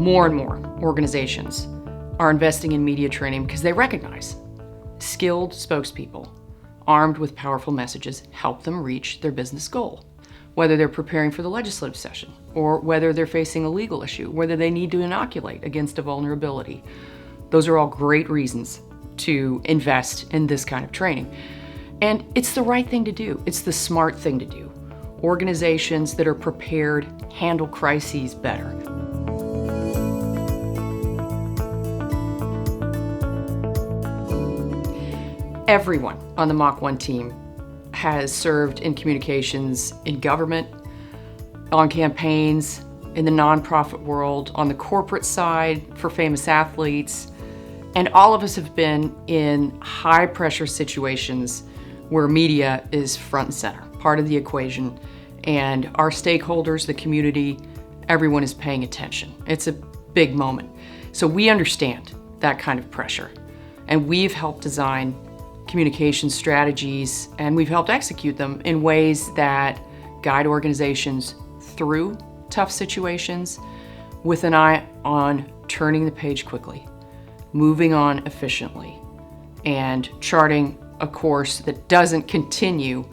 More and more organizations are investing in media training because they recognize skilled spokespeople armed with powerful messages help them reach their business goal, whether they're preparing for the legislative session or whether they're facing a legal issue, whether they need to inoculate against a vulnerability. Those are all great reasons to invest in this kind of training. And it's the right thing to do. It's the smart thing to do. Organizations that are prepared handle crises better. Everyone on the Mach 1 team has served in communications in government, on campaigns, in the nonprofit world, on the corporate side for famous athletes, and all of us have been in high pressure situations where media is front and center, part of the equation, and our stakeholders, the community, everyone is paying attention. It's a big moment. So we understand that kind of pressure, and we've helped design communication strategies, and we've helped execute them in ways that guide organizations through tough situations with an eye on turning the page quickly, moving on efficiently, and charting a course that doesn't continue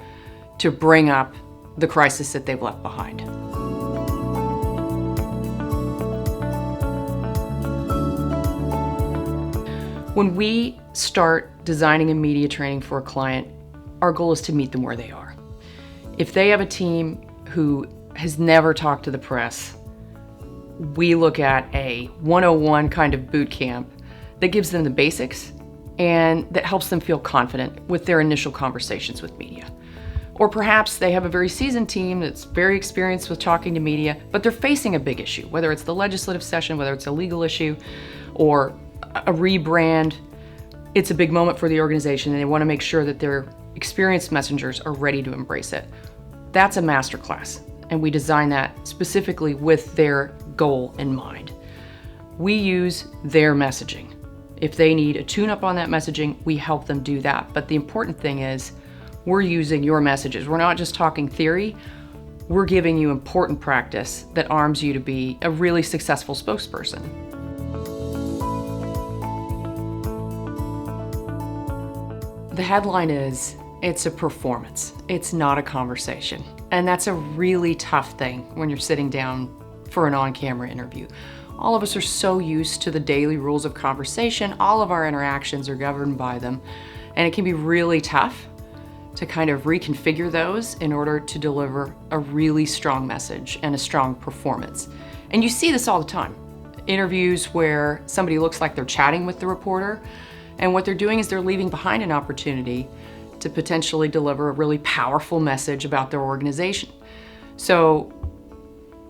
to bring up the crisis that they've left behind. When we start designing a media training for a client, our goal is to meet them where they are. If they have a team who has never talked to the press, we look at a 101 kind of boot camp that gives them the basics and that helps them feel confident with their initial conversations with media. Or perhaps they have a very seasoned team that's very experienced with talking to media, but they're facing a big issue, whether it's the legislative session, whether it's a legal issue, or a rebrand. It's a big moment for the organization, and they want to make sure that their experienced messengers are ready to embrace it. That's a masterclass, and we design that specifically with their goal in mind. We use their messaging. If they need a tune-up on that messaging, we help them do that. But the important thing is we're using your messages. We're not just talking theory. We're giving you important practice that arms you to be a really successful spokesperson. The headline is, it's a performance. It's not a conversation. And that's a really tough thing when you're sitting down for an on-camera interview. All of us are so used to the daily rules of conversation. All of our interactions are governed by them. And it can be really tough to kind of reconfigure those in order to deliver a really strong message and a strong performance. And you see this all the time. Interviews where somebody looks like they're chatting with the reporter, and what they're doing is they're leaving behind an opportunity to potentially deliver a really powerful message about their organization. So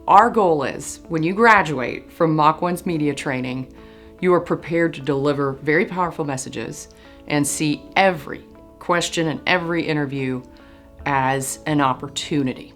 our goal is, when you graduate from Mach 1's media training, you are prepared to deliver very powerful messages and see every question and every interview as an opportunity.